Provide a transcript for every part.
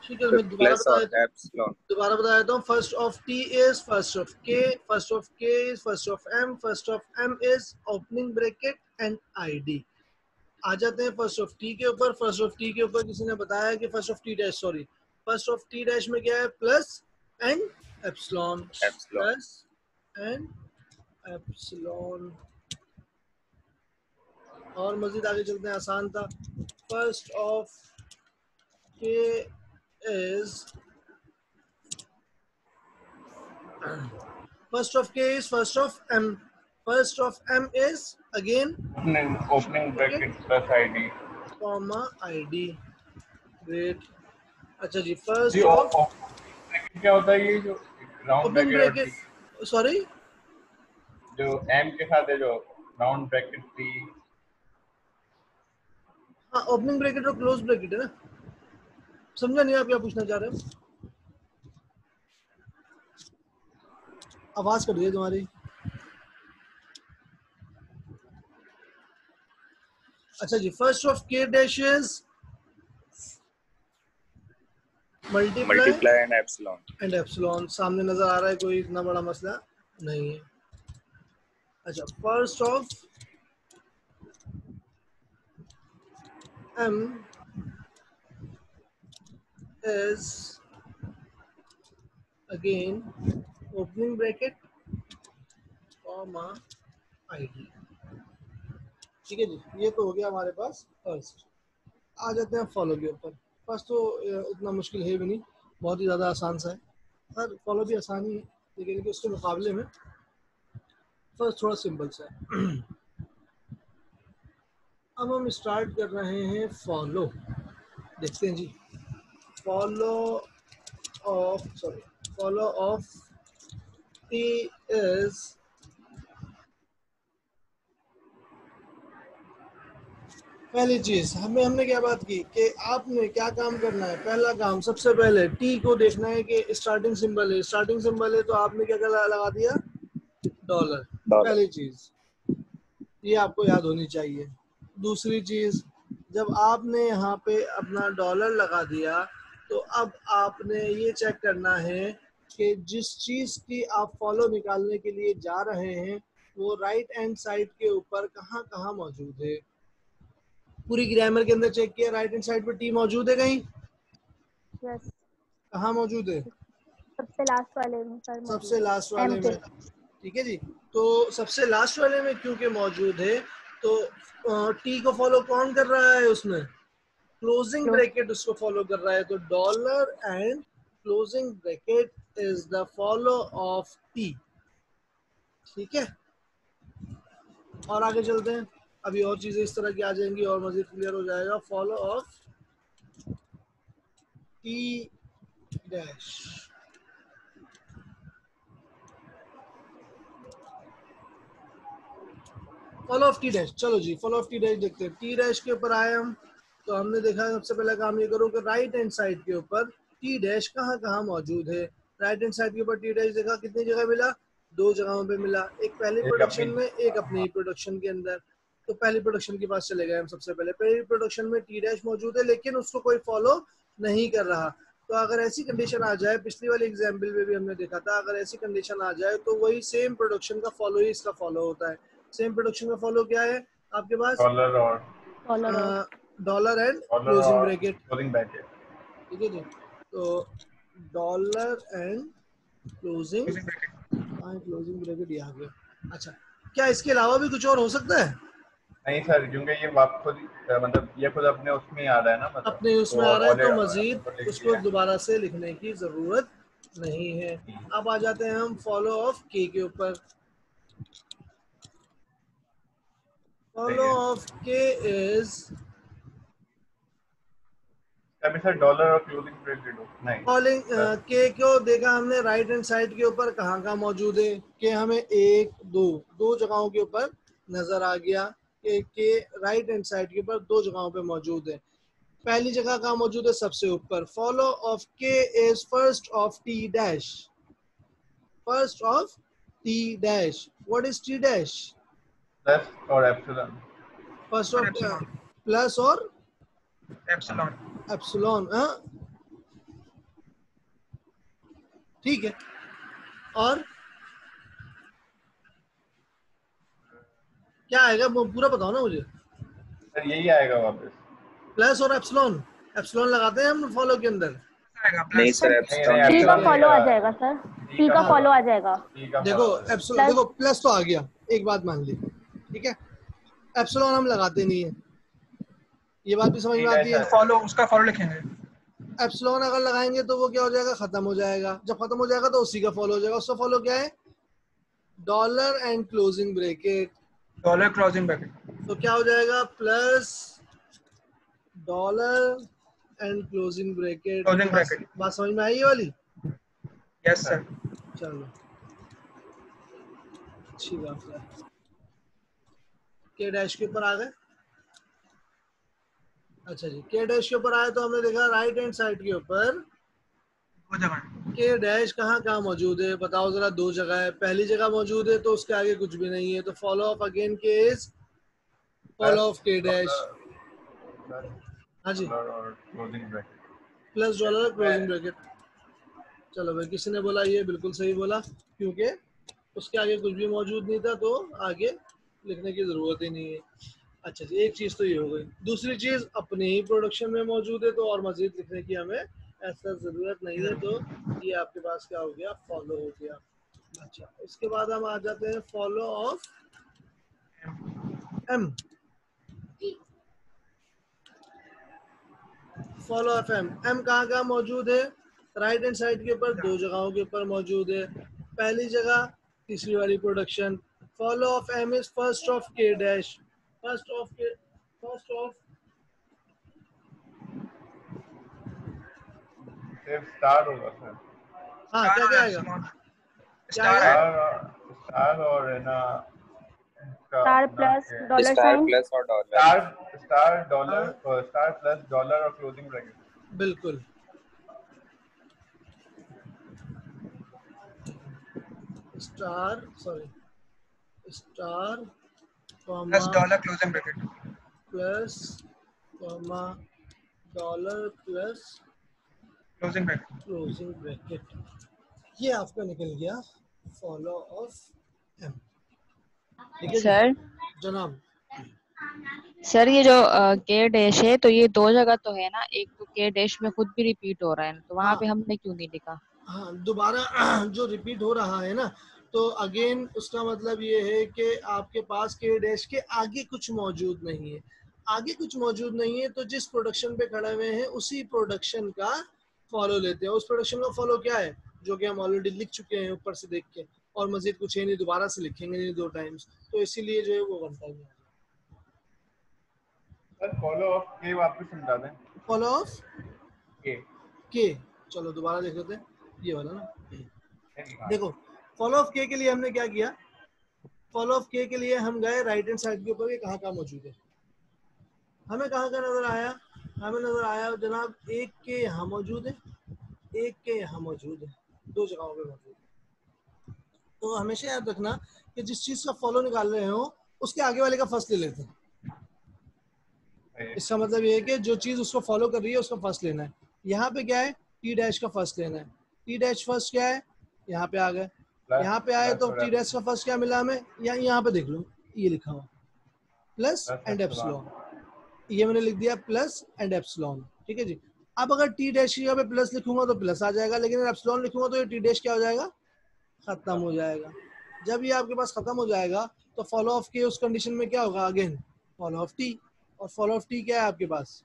ठीक है, तो मैं दोबारा प्लस और एप्सिलॉन। बता देता हूँ। First of T is first of K, first of K is first of M, first of M is opening bracket and ID. आ जाते हैं फर्स्ट ऑफ टी के ऊपर। फर्स्ट ऑफ टी के ऊपर किसी ने बताया कि first of T dash, sorry, first of T dash में क्या है? Plus and epsilon, epsilon plus and epsilon. और मजीद आगे चलते हैं, आसान था। First of K is first of k is first of m, first of m is again opening bracket plus ID comma id। great। अच्छा जी, फर्स्ट जी। ऑफ ब्रैकेट क्या होता है? ये जो राउंड ओपनिंग ब्रैकेट और ब्रैकेट, सॉरी, जो M के साथ है, जो राउंड ब्रैकेट थी। हाँ ओपनिंग ब्रैकेट और क्लोज ब्रैकेट है ना। समझा नहीं आप क्या पूछना चाह रहे हो? आवाज कट गई तुम्हारी। अच्छा जी, first of K dash is multiply and epsilon. सामने नजर आ रहा है, कोई इतना बड़ा मसला नहीं है। अच्छा, first of m is again opening bracket comma id। ठीक है जी, ये तो हो गया हमारे पास फर्स्ट। आ जाते हैं फॉलो के ऊपर। फर्स्ट तो इतना मुश्किल है भी नहीं, बहुत ही ज़्यादा आसान सा है। हर फॉलो भी आसान ही है, लेकिन उसके मुकाबले में फर्स्ट थोड़ा सिंपल सा है। अब हम स्टार्ट कर रहे हैं फॉलो। देखते हैं जी, फॉलो ऑफ टी इज पहली चीज हमने क्या बात की कि आपने क्या काम करना है। पहला काम, सबसे पहले टी को देखना है कि स्टार्टिंग सिंबल है, स्टार्टिंग सिंबल है तो आपने क्या लगा दिया? डॉलर। पहली चीज ये आपको याद होनी चाहिए। दूसरी चीज, जब आपने यहाँ पे अपना डॉलर लगा दिया तो अब आपने ये चेक करना है कि जिस चीज की आप फॉलो निकालने के लिए जा रहे हैं वो राइट हैंड साइड के ऊपर कहाँ कहाँ मौजूद है। पूरी ग्रामर के अंदर चेक किया, राइट हैंड साइड पर टी मौजूद है कहीं? यस। कहाँ मौजूद है? सबसे लास्ट वाले में सर। सबसे लास्ट वाले में। ठीक है जी, तो सबसे लास्ट वाले में क्योंकि मौजूद है तो टी को फॉलो कौन कर रहा है? उसमें क्लोजिंग ब्रैकेट उसको फॉलो कर रहा है। तो dollar and closing bracket is the follow of T. ठीक है, और आगे चलते हैं। अभी और चीजें इस तरह की आ जाएंगी और मजीद क्लियर हो जाएगा। Follow of T dash, follow of T dash. चलो जी, फॉलो ऑफ टी डैश देखते हैं। टी डैश के ऊपर आए हम तो हमने देखा सबसे पहला काम ये करो कि राइट हैंड साइड के ऊपर टी डैश कहाँ कहाँ मौजूद है। राइट हैंड साइड के ऊपर टी डैश देखा, कितनी जगह मिला? 2 जगहों पे मिला, एक पहली प्रोडक्शन में, एक अपनी प्रोडक्शन के अंदर। तो पहली प्रोडक्शन के पास चले गए हम। सबसे पहले पहली प्रोडक्शन में टी डैश मौजूद है लेकिन उसको कोई फॉलो नहीं कर रहा। तो अगर ऐसी कंडीशन आ जाए, पिछली वाली एग्जाम्पल में भी हमने देखा था, अगर ऐसी कंडीशन आ जाए तो वही सेम प्रोडक्शन का फॉलो ही इसका फॉलो होता है। सेम प्रोडक्शन का फॉलो क्या है आपके पास? Dollar and closing bracket. ठीक है जी, तो डॉलर एंड क्लोजिंग ब्रैकेट ये आ गया। अच्छा, क्या इसके अलावा भी कुछ और हो सकता है? नहीं सर, क्योंकि ये आप खुद मतलब ये खुद अपने उसमें आ रहा है ना, मतलब अपने उसमें आ रहा है तो मजीद उसको दोबारा से लिखने की जरूरत नहीं है। अब आ जाते हैं हम फॉलो ऑफ के ऊपर। फॉलो ऑफ के इज अभी सर डॉलर और क्लोजिंग ब्रैकेट नहीं। कॉलिंग के को देखा हमने राइट हैंड साइड के ऊपर कहाँ कहाँ मौजूद है। के हमें 1 2 जगहों के ऊपर नजर आ गया कि के राइट हैंड साइड के ऊपर 2 जगहों पे मौजूद है। पहली जगह कहाँ मौजूद है? सबसे ऊपर। Follow of K is first of T dash, first of T dash. What is T dash? Plus और एप्सिलॉन। फर्स्ट ऑफ प्लस और एप्सिलॉन। एप्सिलॉन। हाँ, ठीक है, और क्या आएगा वो पूरा बताओ ना मुझे। सर यही आएगा वापस। प्लस और एप्सिलॉन, एप्सिलॉन लगाते हैं हम फॉलो के अंदर। नहीं सर, नहीं एप्सिलॉन नहीं, टी नहीं का एप्सिलॉन लगेगा। फॉलो आ नहीं जाएगा सर, टी टी का का हाँ फॉलो फॉलो आ जाएगा। टी का देखो फॉलो एप्सिलॉन, प्लस देखो प्लस तो आ गया, एक बात मान ली, ठीक है, एप्सिलॉन हम लगाते नहीं है, ये बात भी समझ टी में आती डैश है। फॉलो, उसका फॉलो लिखेंगे। एप्सिलॉन अगर लगाएंगे तो वो क्या हो जाएगा, खत्म हो जाएगा, जब खत्म हो जाएगा तो उसी का फॉलो हो जाएगा। उसका फॉलो क्या है, dollar and closing bracket. Dollar closing bracket. तो क्या हो जाएगा, plus dollar and closing bracket. Closing bracket. बात समझ में आई ये वाली? Yes sir. चलो अच्छी बात है। के डैश के ऊपर आ गए। अच्छा जी, के डैश के ऊपर आए तो हमने देखा राइट हैंड साइड के ऊपर दो जगह है। के डैश कहाँ कहाँ मौजूद है, बताओ जरा। दो जगह है, पहली जगह मौजूद है तो उसके आगे कुछ भी नहीं है, तो फॉलो ऑफ अगेन के is follow of K dash. हाँ जी, डॉलर और closing bracket. Plus dollar closing bracket. चलो भाई, किसी ने बोला ये बिल्कुल सही बोला, क्योंकि उसके आगे कुछ भी मौजूद नहीं था तो आगे लिखने की जरूरत ही नहीं है। अच्छा जी, एक चीज तो ये हो गई। दूसरी चीज, अपने ही प्रोडक्शन में मौजूद है तो और मजीद लिखने की हमें ऐसा जरूरत नहीं है, तो ये आपके पास क्या हो गया, फॉलो हो गया। अच्छा, उसके बाद हम आ जाते हैं follow of M. Follow of M, M कहाँ कहाँ मौजूद है, राइट हैंड साइड के ऊपर दो जगहों के ऊपर मौजूद है। पहली जगह तीसरी वाली production. Follow of M is first of K dash, first of K, first of, सिर्फ स्टार होगा सर। हाँ स्टार क्या और क्या आएगा, एप्सिलॉन। क्या स्टार आएगा, है। स्टार और है ना, इसका स्टार नाम प्लस क्या है, डॉलर स्टार साइन। प्लस और डॉलर। स्टार, स्टार हाँ डॉलर, स्टार प्लस डॉलर और क्लोजिंग ब्रैकेट। बिल्कुल, star, sorry, star plus comma dollar closing bracket. Plus comma dollar plus closing bracket. Closing bracket. ये आपका निकल गया फॉलो ऑफ एम। ठीक है जी सर जनाब। सर ये जो के डैश है तो ये दो जगह तो है ना, एक तो के डैश में खुद भी रिपीट हो रहा है तो वहां पे हाँ हमने क्यों नहीं लिखा? हाँ, दोबारा जो रिपीट हो रहा है ना, तो अगेन उसका मतलब ये है कि आपके पास के डैश के आगे कुछ मौजूद नहीं है। आगे कुछ मौजूद नहीं है तो जिस प्रोडक्शन पे खड़े हुए हैं उसी प्रोडक्शन का फॉलो लेते हैं। उस प्रोडक्शन का फॉलो क्या है, जो कि हम ऑलरेडी लिख चुके हैं ऊपर से देख के, और मजीद कुछ है नहीं, दोबारा से लिखेंगे नहीं दो टाइम्स, तो इसीलिए जो है वो बनता है। सर फॉलो ऑफ के वापस समझा दें। फॉलो ऑफ के के, चलो दोबारा देख लेते हैं, ये वाला ना। हाँ। देखो फॉलो ऑफ के लिए हमने क्या किया, फॉलो ऑफ के लिए हम गए राइट हैंड साइड के ऊपर कि कहाँ कहाँ मौजूद है। हमें कहाँ का नजर आया, हमें नजर आया जनाब एक के यहाँ मौजूद है, एक के यहाँ मौजूद है, दो जगहों पे मौजूद है। तो हमेशा याद रखना कि जिस चीज का फॉलो निकाल रहे हो उसके आगे वाले का फर्स्ट ले लेते हैं। इसका मतलब ये है कि जो चीज उसको फॉलो कर रही है उसका फर्स्ट लेना है। यहाँ पे क्या है, टी डैश का फर्स्ट लेना है। टी डैश फर्स्ट क्या है, यहाँ पे आ गए, यहाँ पे आए तो टी डैश का फर्स्ट क्या मिला हमें, यहाँ पे देख लो ये लिखा हुआ प्लस एंड एप्सिलॉन, ये मैंने लिख दिया प्लस एंड एप्सिलॉन। ठीक है जी। अब अगर टी डैश की जगह पे प्लस लिखूंगा तो प्लस आ जाएगा, लेकिन अगर एप्सिलॉन लिखूंगा तो ये टी डैश क्या हो जाएगा, खत्म हो जाएगा। जब ये आपके पास खत्म हो जाएगा तो फॉलो ऑफ के उस कंडीशन में क्या होगा, अगेन फॉलो ऑफ टी। और फॉलो ऑफ टी क्या है आपके पास,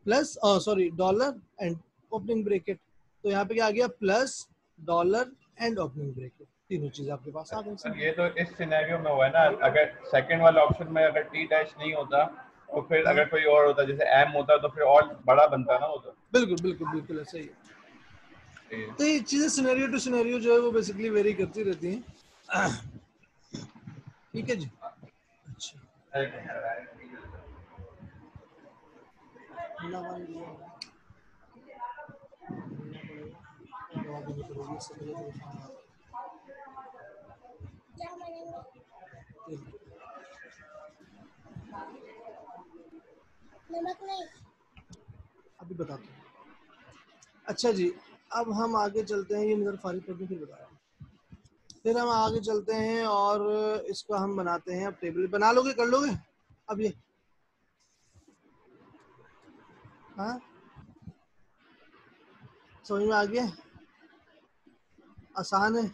plus sorry dollar and opening bracket. तो यहाँ पे क्या आ गया, plus dollar and opening bracket, तीनों चीज आपके पास आ गई। ये तो इस सिनेरियो में हुआ है ना, अगर सेकंड वाला ऑप्शन में अगर टी डैश नहीं होता तो फिर हाँ अगर कोई और होता जैसे एम होता तो फिर और बड़ा बनता ना वो तो। बिल्कुल बिल्कुल बिल्कुल ऐसा ही है। तो ये चीजें सिनेरियो टू सिनेरियो जो है वो बेसिकली वेरी करती रहती हैं। ठीक है जी। अच्छा अभी बताता हूँ। अच्छा जी, अब हम आगे चलते हैं, ये नजर फारिग करके फिर बता रहा हूँ। फिर हम आगे चलते हैं और इसको हम बनाते हैं। अब टेबल बना लोगे, कर लोगे अब ये? हाँ, समझ में आ गया? आसान है,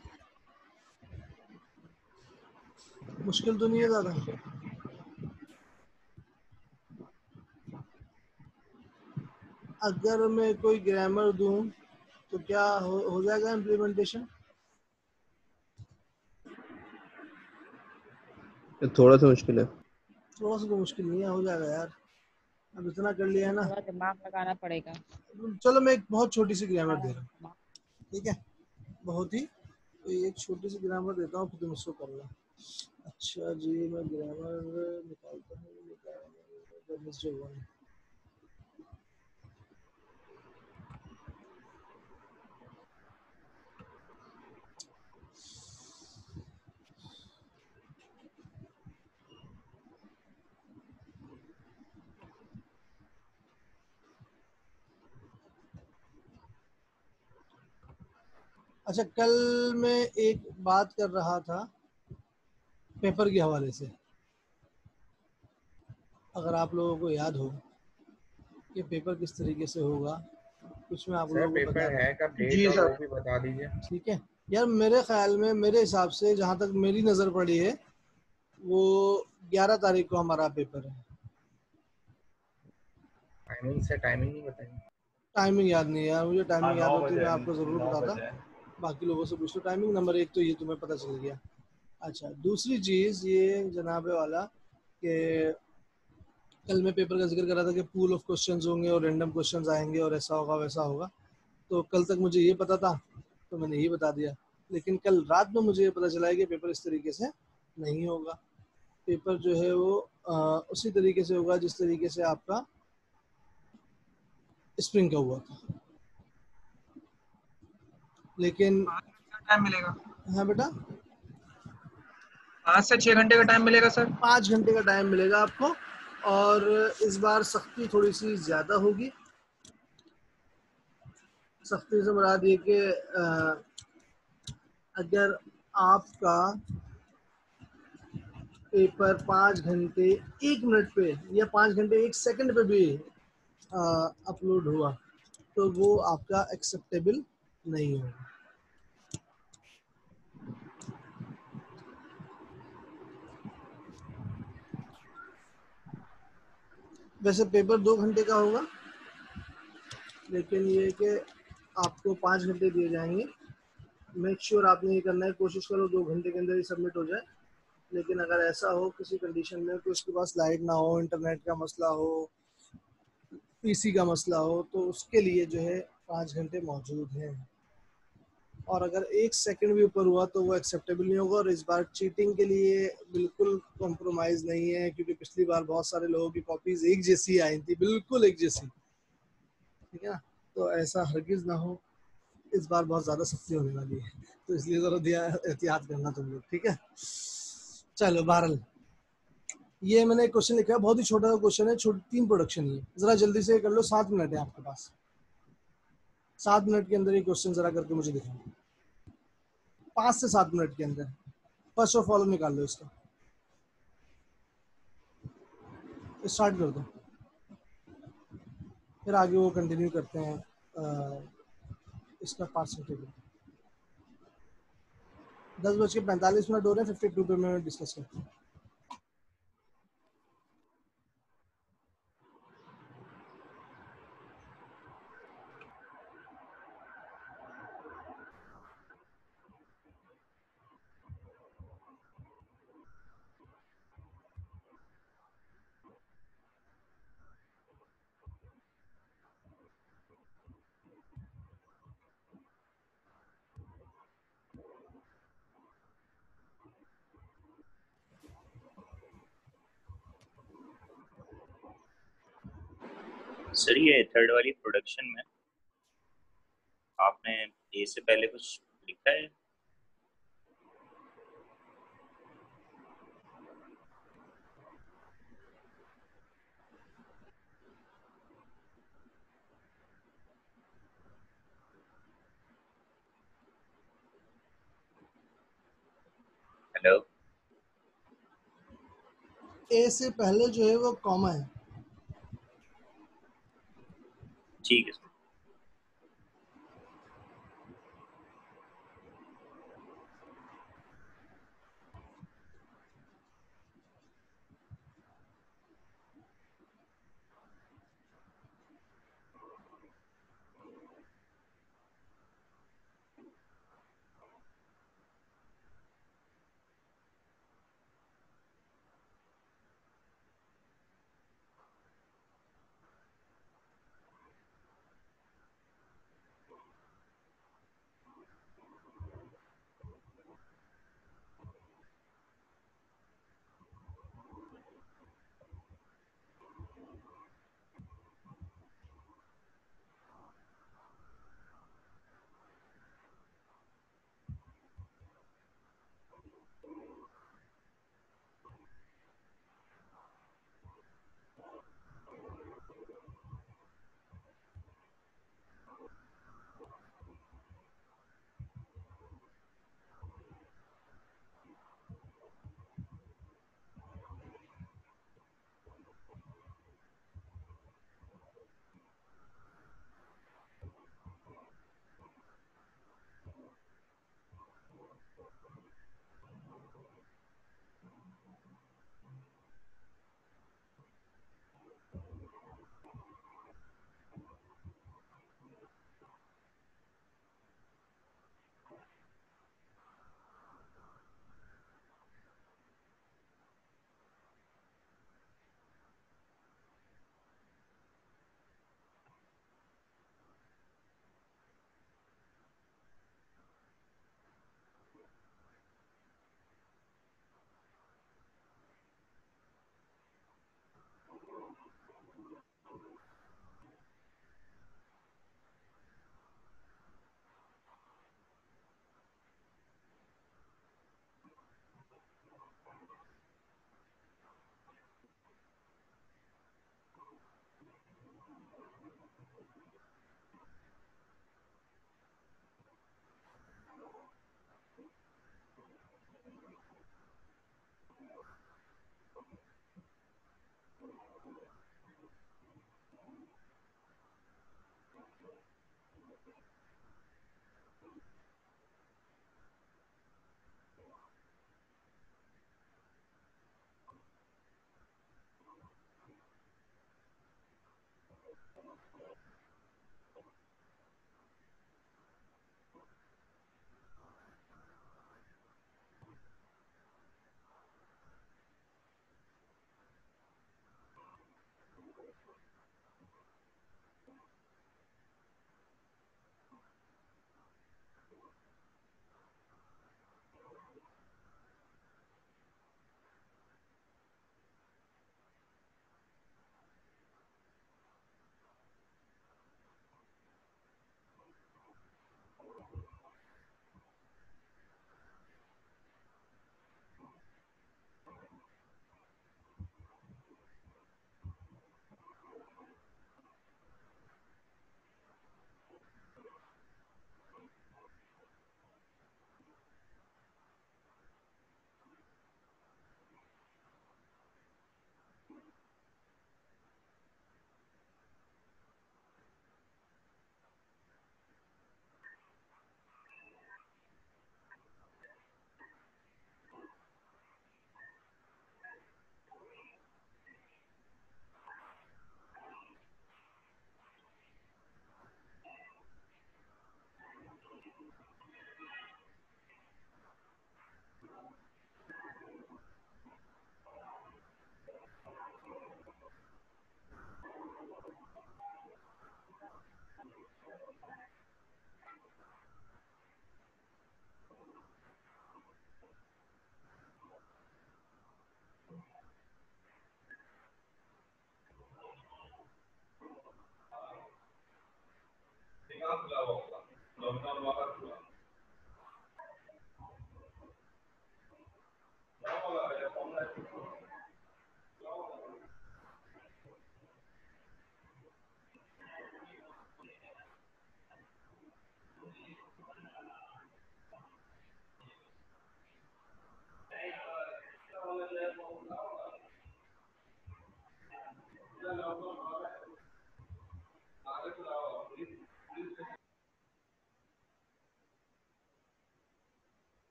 मुश्किल तो नहीं है ज़्यादा? अगर मैं कोई ग्रामर दूं तो क्या हो जाएगा इम्प्लीमेंटेशन? थोड़ा सा मुश्किल है। थोड़ा सा तो मुश्किल नहीं है, हो जाएगा यार। अब इतना कर लिया है ना। थोड़ा दिमाग लगाना पड़ेगा। चलो मैं एक बहुत छोटी सी ग्रामर सारा दे रहा हूँ, दिमाग। ठीक है? बहुत ही तो एक छोटी सी ग्रामर देता हूँ, फिर तुम उसको करना। अच्छा जी, मैं ग्रामर निकालता हूँ। अच्छा, कल मैं एक बात कर रहा था पेपर के हवाले से, अगर आप लोगों को याद हो कि पेपर किस तरीके से होगा, कुछ मैं आप सर लोगों को बता पेपर रहा है हूँ। कब, डेट जी और वो सर। भी बता दीजिए। ठीक है यार, मेरे ख्याल में, मेरे हिसाब से जहाँ तक मेरी नज़र पड़ी है, वो 11 तारीख को हमारा पेपर है। टाइमिंग नहीं बताएंगे? टाइमिंग याद नहीं है यार मुझे, हाँ, टाइमिंग याद 9 होती बजे, मैं आपको ज़रूर 9 बताता। बजे। बाकी लोगों से पूछ लो टाइमिंग। नंबर एक तो ये तुम्हें पता चल गया। अच्छा, दूसरी चीज़ ये जनाबे वाला कि कल मैं पेपर का जिक्र कर रहा था कि पूल ऑफ क्वेश्चंस होंगे और रैंडम क्वेश्चंस आएंगे और ऐसा होगा वैसा होगा। तो कल तक मुझे ये पता था तो मैंने ये बता दिया, लेकिन कल रात में मुझे ये पता चला है कि पेपर इस तरीके से नहीं होगा। पेपर जो है वो उसी तरीके से होगा जिस तरीके से आपका स्प्रिंग का हुआ था। लेकिन 5 घंटे का टाइम मिलेगा? हाँ बेटा, 5 से 6 घंटे का टाइम मिलेगा सर? 5 घंटे का टाइम मिलेगा आपको। और इस बार सख्ती थोड़ी सी ज़्यादा होगी। सख्ती से मुराद ये कि अगर आपका पेपर 5 घंटे 1 मिनट पे या 5 घंटे 1 सेकंड पे भी अपलोड हुआ तो वो आपका एक्सेप्टेबल नहीं होगा। वैसे पेपर 2 घंटे का होगा, लेकिन ये कि आपको 5 घंटे दिए जाएंगे। मेक श्योर आपने ये करना है, कोशिश करो 2 घंटे के अंदर ही सबमिट हो जाए। लेकिन अगर ऐसा हो किसी कंडीशन में कि उसके पास लाइट ना हो, इंटरनेट का मसला हो, पीसी का मसला हो, तो उसके लिए जो है 5 घंटे मौजूद हैं। और अगर 1 सेकंड भी ऊपर हुआ तो वो एक्सेप्टेबल नहीं होगा। और इस बार चीटिंग के लिए बिल्कुल कॉम्प्रोमाइज़ नहीं है, क्योंकि पिछली बार बहुत सारे लोगों की कॉपीज एक जैसी आई थी, बिल्कुल एक जैसी, ठीक है ना? तो ऐसा हरगिज़ ना हो। इस बार बहुत ज़्यादा सख्ती होने वाली है, तो इसलिए ज़रा एहतियात करना तुम लोग, ठीक है? चलो बहरहाल, ये मैंने एक क्वेश्चन लिखा है, बहुत ही छोटा क्वेश्चन है, 3 प्रोडक्शन ही है। ज़रा जल्दी से कर लो, 7 मिनट है आपके पास। 7 मिनट के अंदर ये क्वेश्चन ज़रा करके मुझे दिखाओ, 5 से 7 मिनट के अंदर। फर्स्ट ऑफ ऑल निकाल लो इसका, स्टार्ट कर दो, फिर आगे वो कंटिन्यू करते हैं इसका परसेंटेज। 10:45 हो रहे हैं, 52 पे मैं डिस्कस करता हूँ। सर ये थर्ड वाली प्रोडक्शन में आपने ए से पहले कुछ लिखा है? हेलो। ए से पहले जो है वो कॉमा है। ठीक है सर।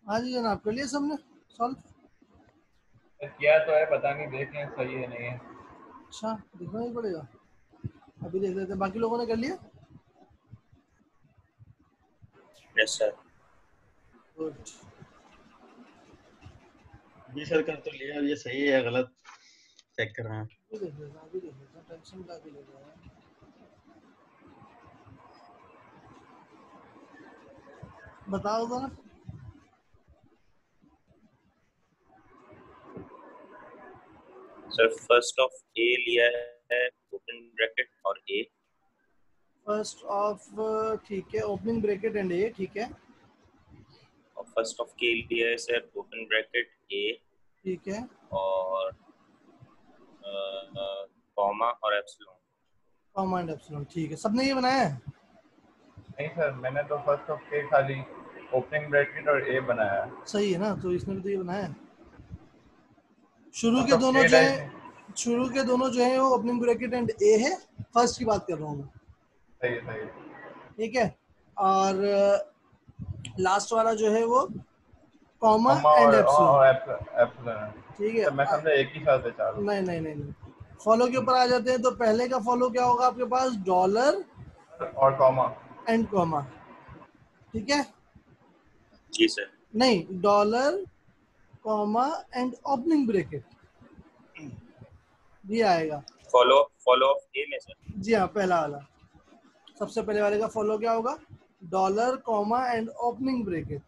हाँ जी जनाब, कर लिया सबने सॉल्व? किया तो है, पता नहीं देखें सही है नहीं है। अच्छा, देखना ही पड़ेगा, अभी देख लेते हैं। बाकी लोगों ने कर लिया? Yes sir. गुड। जी सर कर तो लिया, ये सही है या गलत चेक कर रहे हैं। अभी देख लेते हैं, अभी देख लेते हैं, टेंशन का भी ले रहा है। बताओ जरा। सर फर्स्ट ऑफ ए लिया है ओपन ब्रैकेट और ए, फर्स्ट ऑफ, ठीक है, ओपनिंग ब्रैकेट एंड ए, ठीक है। और फर्स्ट ऑफ के लिया है सर ओपन ब्रैकेट ए ठीक है। और कॉमा और एप्सिलॉन। कॉमा एंड एप्सिलॉन, ठीक है। सबने ये बनाया है? नहीं सर, मैंने तो फर्स्ट ऑफ के खाली ओपनिंग ब्रैकेट और ए बनाया है। सही है ना, तो इसने भी तो ये बनाया है। शुरू First के of दोनों K जो dash है, शुरू के दोनों जो है वो ओपनिंग ब्रैकेट एंड ए है। फर्स्ट की बात कर रहा हूँ मैं, सही है सही है। ठीक है। और लास्ट वाला जो है वो कॉमा कॉमा एंड और एप्सिलॉन, एप्सिलॉन। ठीक है। तो मैं समझा एक ही साथ है चारों। नहीं नहीं नहीं नहीं, फॉलो के ऊपर आ जाते हैं। तो पहले का फॉलो क्या होगा आपके पास? डॉलर और कॉमा। एंड कॉमा, ठीक है। जी सर। नहीं, dollar comma and opening bracket, ये आएगा। फॉलो ऑफ ए में सर। जी हाँ, पहला वाला, सबसे पहले वाले का फॉलो क्या होगा? Dollar comma and opening bracket.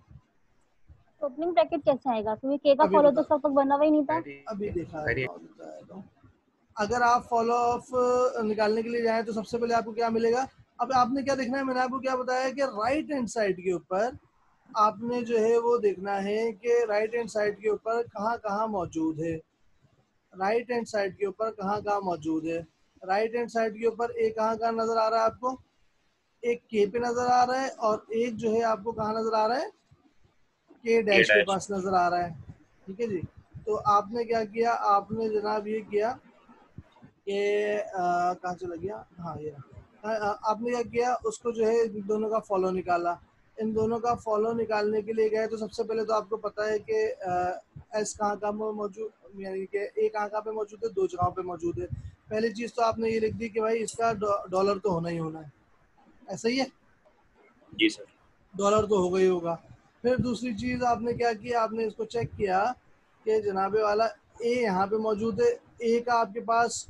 Opening bracket कैसे आएगा? क्योंकि के का अभी फॉलो बता- तो सब तक बना हुआ ही नहीं था। अभी देखा है तो। अगर आप फॉलो ऑफ निकालने के लिए जाएं तो सबसे पहले आपको क्या मिलेगा? अब आपने क्या देखना है, मैंने आपको क्या बताया कि राइट हैंड साइड के ऊपर आपने जो है वो देखना है कि राइट हैंड साइड के ऊपर कहाँ कहाँ मौजूद है। राइट हैंड साइड के ऊपर कहाँ कहाँ मौजूद है? राइट हैंड साइड के ऊपर एक कहाँ कहाँ नजर आ रहा है आपको? एक के पे नजर आ रहा है, और एक जो है आपको कहाँ नजर आ रहा है? के डैश के पास नजर आ रहा है, ठीक है जी। तो आपने क्या किया? आपने जनाब ये किया कि कहाँ चला गया, हाँ ये आपने क्या किया, उसको जो है इन दोनों का फॉलो निकाला। इन दोनों का फॉलो निकालने के लिए गए तो सबसे पहले तो आपको पता है कि एस कहाँ कहाँ मौजूद, यानी कि ए कहाँ कहाँ पे मौजूद है? दो जगहों पे मौजूद है। पहली चीज़ तो आपने ये लिख दी कि भाई इसका डॉलर तो होना ही होना है, ऐसा ही है? जी सर। डॉलर तो होगा ही होगा। फिर दूसरी चीज़ आपने क्या किया? आपने इसको चेक किया कि जनाबे वाला ए यहाँ पे मौजूद है। ए का आपके पास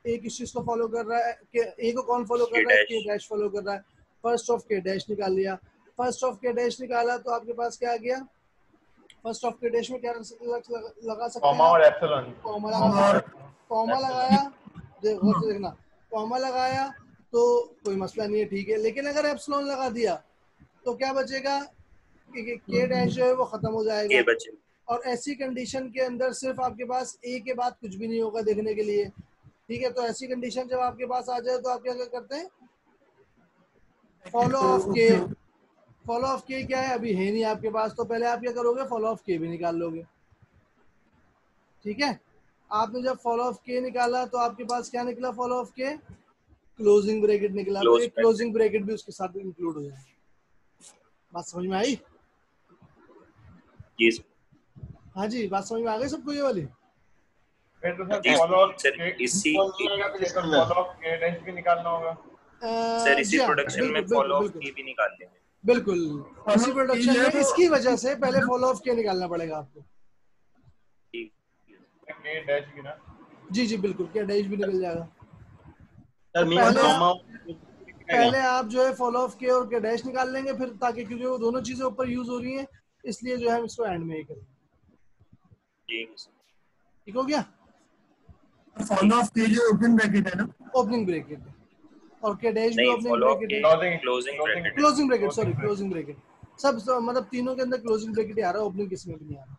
ए किस चीज़ को फॉलो कर रहा है? कि ए को कौन फॉलो कर रहा है? के डैश फॉलो कर रहा है। फर्स्ट ऑफ के डैश निकाल लिया। फर्स्ट ऑफ के डैश निकाला तो आपके पास क्या आ गया? फर्स्ट ऑफ के डैश में क्या लगा सकते कॉमा हैं? और एप्सिलॉन। कॉमा लगा, कॉमा लगाया, देखो से देखना, कॉमा लगाया तो कोई मसला नहीं है, ठीक है। लेकिन अगर एप्सिलॉन लगा दिया तो क्या बचेगा? के डैश जो है वो खत्म हो जाएगा। और ऐसी कंडीशन के अंदर सिर्फ आपके पास ए के बाद कुछ भी नहीं होगा देखने के लिए, ठीक है। तो ऐसी कंडीशन जब आपके पास आ जाए तो आप क्या करते हैं? फॉलो ऑफ के। फॉलो ऑफ के क्या है? अभी है नहीं आपके पास, तो पहले आप क्या करोगे? फॉलो ऑफ के भी निकाल लोगे, ठीक है। आपने जब फॉलो ऑफ के निकाला तो आपके पास क्या निकला? फॉलो ऑफ के क्लोजिंग ब्रैकेट निकला। तो एक क्लोजिंग ब्रैकेट भी उसके साथ इंक्लूड हो जाएगा। बात समझ में आई? जी सर। हाँ जी, बात समझ में आ गई सबको ये वाली? फिर तो सर फॉलो ऑफ इसी के डैश भी निकालना होगा। सर इसी प्रोडक्शन में फॉलो ऑफ के भी निकाल लेंगे। बिल्कुल, इसी प्रोडक्शन में इसकी वजह से पहले फॉलो ऑफ के निकालना पड़ेगा आपको। के डैश भी ना? जी जी बिल्कुल, क्या डैश भी निकल जाएगा। सर पहले आप जो है फॉलो ऑफ के और के डैश निकाल लेंगे, फिर ताकि क्योंकि वो दोनों चीजें ऊपर यूज हो रही हैं, इसलिए जो है हम इसको एंड में ही करेंगे। ठीक हो गया? फॉलो ऑफ के जो ओपन ब्रैकेट है ना, ओपनिंग ब्रैकेट है, और के डैश भी ओपनिंग ब्रैकेट है। Closing bracket, sorry closing bracket. सब मतलब तीनों के अंदर क्लोजिंग ब्रैकेट ही आ रहा है, ओपनिंग किसी में भी नहीं आ रहा।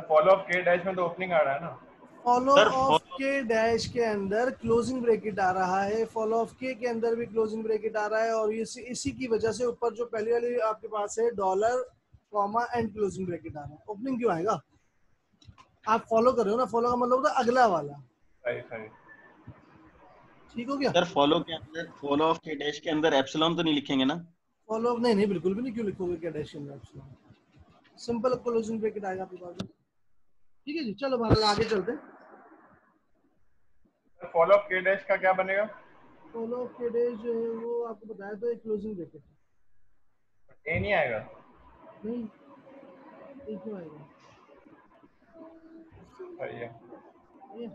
फॉलो ऑफ के डैश में तो ओपनिंग आ रहा है ना? फॉलो ऑफ के डैश के अंदर क्लोजिंग ब्रैकेट आ रहा है, फॉलो ऑफ के अंदर भी क्लोजिंग ब्रैकेट आ रहा है, और इसी की वजह से ऊपर जो पहली वाली आपके पास है dollar comma and closing bracket आ रहा है। ओपनिंग क्यों आएगा? आप फॉलो कर रहे हो ना, फॉलो का मतलब होता है अगला वाला। सही। ठीक हो गया? सर फॉलो के अंदर, फॉलो ऑफ के डैश के अंदर एप्सिलॉन तो नहीं लिखेंगे ना? फॉलो नहीं नहीं बिल्कुल भी नहीं, क्यों लिखोगे क्या dash in epsilon, simple closing bracket आएगा आपके पास। ठीक है जी, चलो बाहर आगे चलते हैं। फॉलो ऑफ के डैश का क्या बनेगा? फॉलो ऑफ के डैश जो है वो आपको बताया तो एक क्लोजिंग ब्रैकेट ए नहीं आएगा? नहीं, ये क्यों आएगा? सही है। ये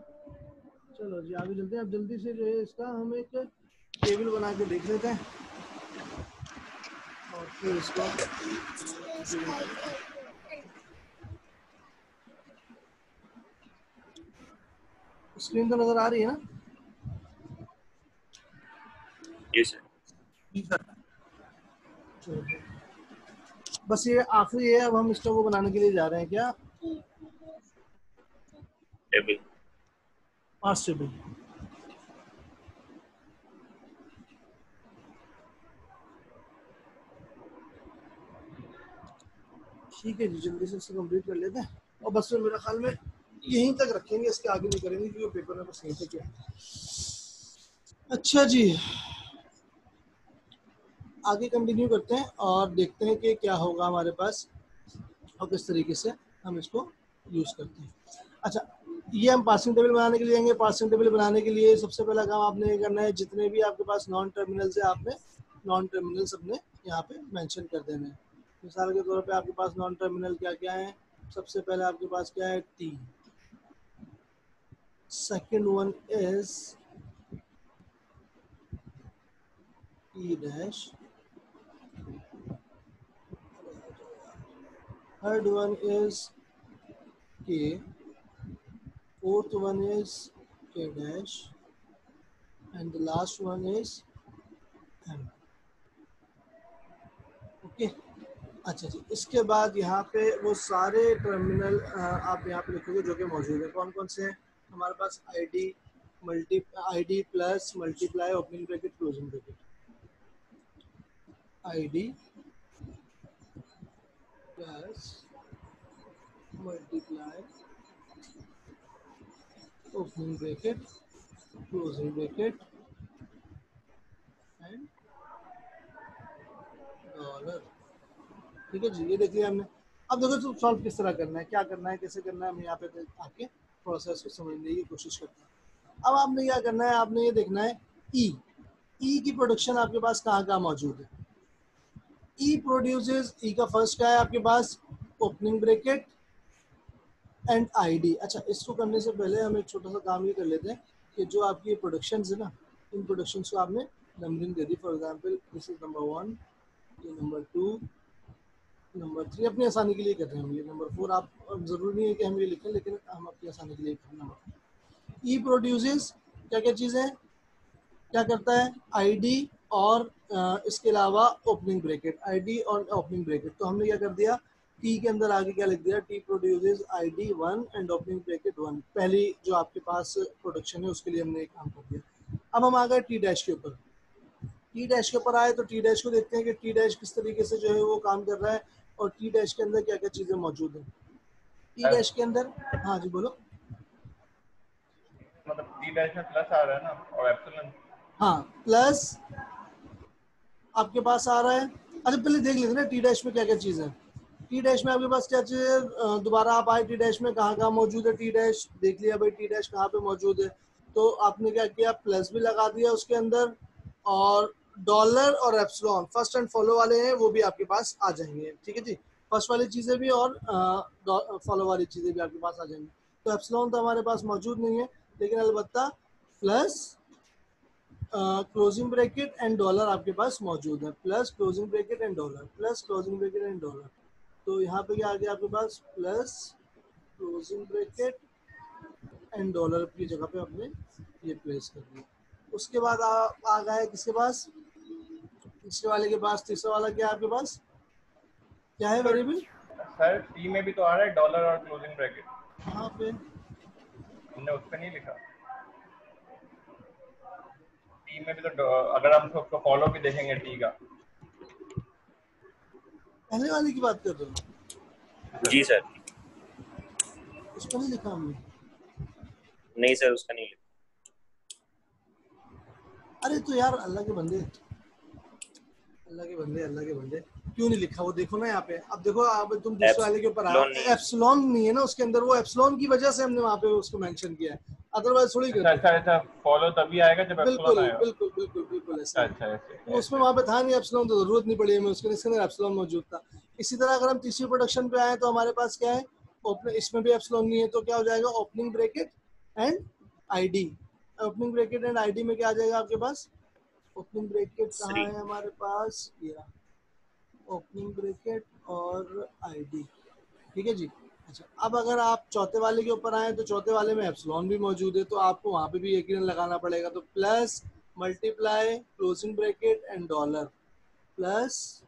चलो जी आगे चलते हैं। अब जल्दी से जो है इसका हम एक टेबल बना के देख लेते हैं और फिर इसको स्क्रीन तो नजर आ रही है ना? जी सर। जी सर। चलो बस ये आखिरी है, अब हम इसका वो बनाने के लिए जा रहे हैं क्या, टेबल। पास टेबल। ठीक है जी, जल्दी से इसको कंप्लीट कर लेते हैं और बस फिर मेरे ख्याल में यहीं तक रखेंगे, इसके आगे नहीं करेंगे क्योंकि पेपर में बस यहीं तक है। अच्छा जी, आगे कंटिन्यू करते हैं और देखते हैं कि क्या होगा हमारे पास और किस तरीके से हम इसको यूज करते हैं। अच्छा, ये हम पासिंग टेबल बनाने के लिए जाएंगे। पासिंग टेबल बनाने के लिए सबसे पहला काम आपने ये करना है, जितने भी आपके पास नॉन टर्मिनल से आपने नॉन टर्मिनल्स अपने यहाँ पे मेंशन कर देने हैं। मिसाल के तौर पे आपके पास नॉन टर्मिनल क्या क्या है, सबसे पहले आपके पास क्या है, T, second one is T dash, third one is K, fourth one is K dash, and the last one is M. Okay अच्छा जी, इसके बाद यहाँ पे वो सारे टर्मिनल आप यहाँ पे लिखोगे जो कि मौजूद है। कौन कौन से हैं हमारे पास, ID plus multiply opening bracket closing bracket, ID plus multiply opening bracket closing bracket and dollar. ठीक है जी, ये देखिए हमने। अब देखो तो सॉल्व किस तरह करना है, क्या करना है, कैसे करना है, हम यहाँ पे आके प्रोसेस को समझने की कोशिश करते हैं। अब आपने क्या करना है, आपने ये देखना है ई की प्रोडक्शन आपके पास कहाँ कहाँ मौजूद है। ई प्रोड्यूसेस, ई का फर्स्ट क्या है आपके पास, ओपनिंग ब्रैकेट एंड आईडी। अच्छा, इसको करने से पहले हम एक छोटा सा काम ये कर लेते हैं कि जो आपकी प्रोडक्शन है ना, इन प्रोडक्शन को आपने numbering they the. For example this is number 1, ये नंबर 2, नंबर 3, अपनी आसानी के लिए कर रहे हैं हम ये। नंबर 4 आप, जरूरी नहीं है कि हम ये लिखें, लेकिन हम अपनी आसानी के लिए करना। ई प्रोड्यूसेस क्या क्या चीज़ें हैं, क्या करता है, आईडी और इसके अलावा ओपनिंग ब्रैकेट, आईडी और ओपनिंग ब्रैकेट। तो हमने क्या कर दिया, टी के अंदर आगे क्या लिख दिया, T produces ID 1 and opening bracket 1। पहली जो आपके पास प्रोडक्शन है उसके लिए हमने एक काम कर दिया। अब हम आ गए टी डैश के ऊपर। टी डैश के ऊपर आए तो टी डैश को देखते हैं कि टी डैश किस तरीके से जो है वो काम कर रहा है और टी डैश के अंदर क्या क्या चीज़ें मौजूद हैं। टी डैश के अंदर, हाँ जी बोलो। मतलब टी डैश में प्लस आ रहा है ना, और एप्सिलॉन। हाँ, प्लस आपके पास आ रहा है। अच्छा पहले देख लेते हैं ना टी डैश में क्या क्या चीज़ है। टी डैश में आपके पास क्या चीज़ है, दोबारा आप आए टी डैश में, कहाँ कहाँ मौजूद है टी डैश, देख लिया भाई टी डैश कहाँ पे मौजूद है। तो आपने क्या किया, प्लस भी लगा दिया उसके अंदर, और डॉलर और एप्सिलॉन फर्स्ट एंड फॉलो वाले हैं वो भी आपके पास आ जाएंगे। ठीक है जी, फर्स्ट वाली चीज़ें भी और फॉलो वाली चीज़ें भी आपके पास आ जाएंगी। तो एप्सिलॉन तो हमारे पास मौजूद नहीं है, लेकिन अलबत्ता plus closing bracket and dollar आपके पास मौजूद है। Plus closing bracket and dollar, plus closing bracket and dollar. तो यहाँ पे क्या आ गया आपके पास, plus closing bracket and dollar की जगह पे आपने ये प्लेस कर दिया। उसके बाद आ गया किसके पास, तीसरे वाले के पास। तीसरा वाला क्या है आपके पास, क्या है वेरिएबल, सर टी में भी तो आ रहा है डॉलर और क्लोजिंग ब्रैकेट। कहाँ पे, हमने उस पे नहीं लिखा। टी में भी तो, अगर हम उसको फॉलो भी देखेंगे टी का। पहले वाले की बात कर रहे हो? जी सर। उसको नहीं लिखा हमने। नहीं सर, उसका नहीं लिखा। अरे तो यार अल्लाह के बंदे, अल्लाह के बंदे क्यों नहीं लिखा वो देखो ना यहाँ पे। अब देखो अब तुम दूसरे वाले के ऊपर आओ, एप्सिलॉन नहीं है ना उसके अंदर, वो एप्सिलॉन की वजह से हमने वहाँ पे उसको मेंशन किया है, अदरवाइज थोड़ी करते। अच्छा फॉलो तभी आएगा जब एप्सिलॉन आएगा। बिल्कुल ऐसा। अच्छा ऐसे तो उसमें वहाँ पे था नहीं एप्सिलॉन, तो जरूरत नहीं पड़ी हमें उसके, इसके अंदर एप्सिलॉन मौजूद था। इसी तरह अगर हम तीसरी प्रोडक्शन पे आए तो हमारे पास क्या है, इसमें भी एप्सिलॉन नहीं है, तो क्या हो जाएगा opening bracket and ID. Opening bracket and ID में क्या आ जाएगा आपके पास, ओपनिंग ब्रैकेट कहाँ है हमारे पास, ये ओपनिंग ब्रैकेट और आईडी, ठीक है जी। अच्छा अब अगर आप चौथे वाले के ऊपर आए तो चौथे वाले में एप्सिलॉन भी मौजूद है, तो आपको वहाँ पे भी यकीनन लगाना पड़ेगा। तो plus multiply closing bracket and dollar, plus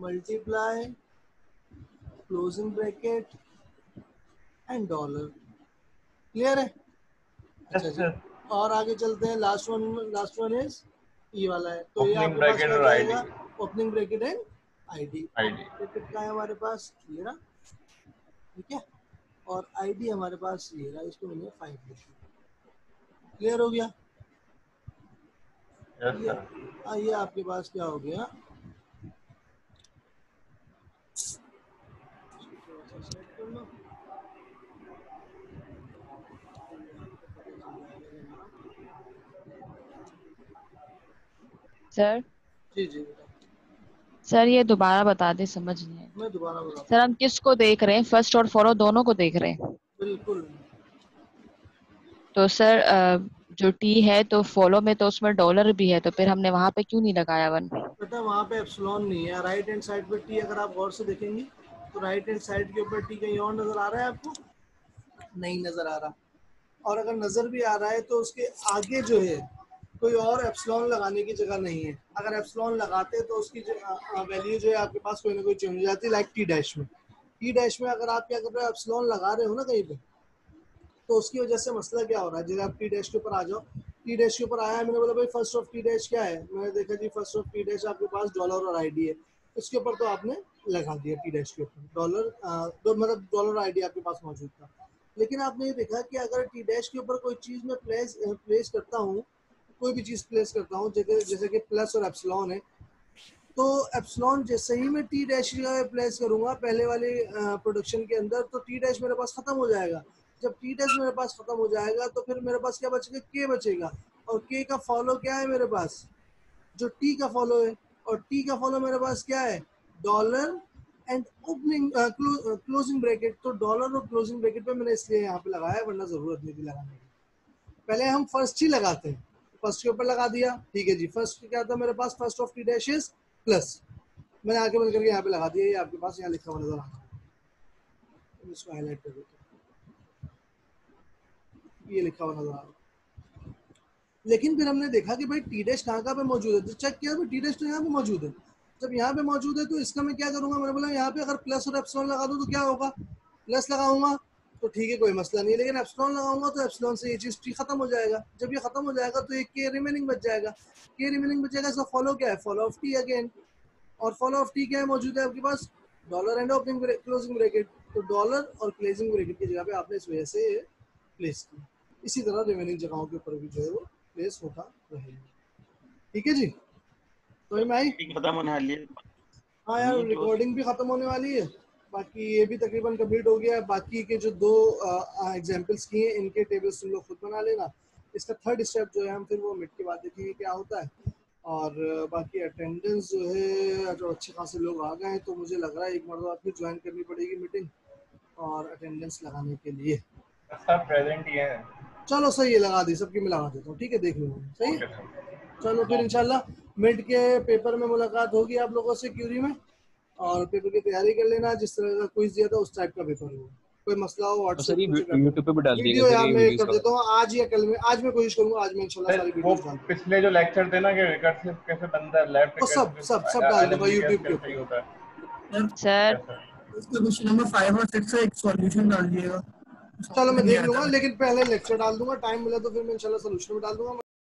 multiply closing bracket and dollar. Clear है? अच्छा जी, और आगे चलते हैं। लास्ट वन इज ये वाला है, तो ये आपके पास क्या जाएगा, opening bracket and ID. Bracket का है हमारे पास ये रहा, ठीक है, और आईडी हमारे पास ये रहा, इसको मैंने 5 लिखा। क्लियर हो गया? ये आपके पास क्या हो गया, सर जी सर ये दोबारा बता दे, समझ नहीं है। मैं दोबारा बता सर हम किसको देख रहे हैं, फर्स्ट और फॉलो दोनों को देख रहे हैं? बिल्कुल। तो सर जो टी है तो फॉलो में तो उसमें डॉलर भी है, तो फिर हमने वहाँ पे क्यों नहीं लगाया 1? बेटा वहाँ पे एप्सिलॉन नहीं है, राइट हैंड साइड पे टी अगर आप गौर से देखेंगे तो राइट हैंड साइड के ऊपर टी कहीं और नजर आ रहा है आपको? नहीं नजर आ रहा। और अगर नजर भी आ रहा है तो उसके आगे जो है कोई और एप्सिलॉन लगाने की जगह नहीं है। अगर एप्सिलॉन लगाते तो उसकी वैल्यू जो है आपके पास कोई ना कोई चेंज हो जाती है, लाइक टी डैश में। टी डैश में अगर आप क्या कर रहे हो, एप्सिलॉन लगा रहे हो ना कहीं पे, तो उसकी वजह से मसला क्या हो रहा है। जैसे आप टी डैश के ऊपर आ जाओ, टी डैश के ऊपर आया, मैंने बोला भाई फर्स्ट ऑफ टी डैश क्या है, मैंने देखा जी फर्स्ट ऑफ टी डैश आपके पास डॉलर और आईडी है, इसके ऊपर तो आपने लगा दिया टी डैश के ऊपर डॉलर, मतलब डॉलर आईडी आपके पास मौजूद था। लेकिन आपने ये देखा कि अगर टी डैश के ऊपर कोई चीज़ मैं प्लेस करता हूँ, कोई भी चीज़ प्लेस करता हूँ, जैसे कि प्लस और एप्सिलॉन है, तो एप्सिलॉन जैसे ही मैं टी डैश प्लेस करूँगा पहले वाले प्रोडक्शन के अंदर, तो टी डैश मेरे पास ख़त्म हो जाएगा। जब टी डैश मेरे पास ख़त्म हो जाएगा तो फिर मेरे पास क्या बचेगा, के बचेगा। और के का फॉलो क्या है मेरे पास, जो टी का फॉलो है, और टी का फॉलो मेरे पास क्या है, dollar and opening closing bracket. तो डॉलर और क्लोजिंग ब्रैकेट पे मैंने इसलिए यहाँ पे लगाया, वरना ज़रूरत नहीं थी लगाने की। पहले हम फर्स्ट ही लगाते हैं, फर्स्ट के ऊपर लगा दिया, ठीक है जी। फर्स्ट क्या था मेरे पास, first of T dash is plus, मैंने आगे बंद करके यहाँ पे लगा दिया, ये आपके पास यहाँ लिखा हुआ नजर आ रहा है, इसको हाईलाइट कर देते हैं, ये लिखा हुआ नजर आ रहा है। लेकिन फिर हमने देखा कि भाई टी डैश कहाँ पे मौजूद है, तो चेक किया भाई टी डैश तो यहाँ पे मौजूद है। जब यहाँ पे मौजूद है तो इसका मैं क्या करूँगा, मैंने बोला यहाँ पे अगर प्लस और एप्सिलॉन लगा दूँ तो क्या होगा, प्लस लगाऊंगा तो ठीक है कोई मसला नहीं है, लेकिन एप्सिलॉन लगाऊंगा तो एप्सिलॉन से ये चीज़ टी खत्म हो जाएगा। जब ये खत्म हो जाएगा तो एक के रिमेनिंग बच जाएगा, के रिमेनिंग बचेगा। इसका फॉलो क्या है, फॉलो ऑफ टी अगेन, और फॉलो ऑफ टी क्या है मौजूद है आपके पास, dollar and opening closing bracket. तो डॉलर और क्लोजिंग ब्रैकेट की जगह पे आपने इस वजह से प्लेस किया। इसी तरह रिमेनिंग जगहों के ऊपर भी जो है वो प्लेस होता रहेगा। ठीक है जी, तो मैं खत्म होने वाली है। हाँ यार रिकॉर्डिंग भी खत्म होने वाली है, बाकी ये भी तकरीबन कंप्लीट हो गया है। बाकी के जो 2 एग्जांपल्स किए इनके टेबल्स तुम लोग खुद बना लेना। इसका थर्ड स्टेप जो है हम फिर वो मिड के बाद देखेंगे क्या होता है। और बाकी अटेंडेंस जो है, जो अच्छे खासे लोग आ गए हैं, तो मुझे लग रहा है एक मरतबा फिर ज्वाइन करनी पड़ेगी मीटिंग और अटेंडेंस लगाने के लिए। सब प्रेजेंट ही है। चलो सही है, लगा दी, सबकी मैं लगा देता हूँ, ठीक है, देख लो सही है। चलो फिर इंशाल्लाह मिड के पेपर में मुलाकात होगी आप लोगों से क्यूरी में, और पेपर की तैयारी कर लेना। जिस तरह का क्विज दिया था उस टाइप का पेपर होगा। कोई मसला हो व्हाट्सएप यूट्यूब पे भी डाल वीडियो यार मैं कर देता हूँ आज या कल में, आज मैं कोशिश करूंगा, आज मैं इंशाल्लाह सारी वीडियोस डाल दूंगा। पिछले जो लेक्चर थे ना कि रिकर्सिव कैसे बनता है, लैब पे सब डाल दूंगा यूट्यूब के ऊपर। सर इसका क्वेश्चन नंबर 5 और 6 से एक सॉल्यूशन डाल दिएगा। चलो मैं देख लूंगा, लेकिन पहले लेक्चर डाल दूंगा, टाइम मिला तो फिर मैं इंशाल्लाह सॉल्यूशन में डाल दूंगा।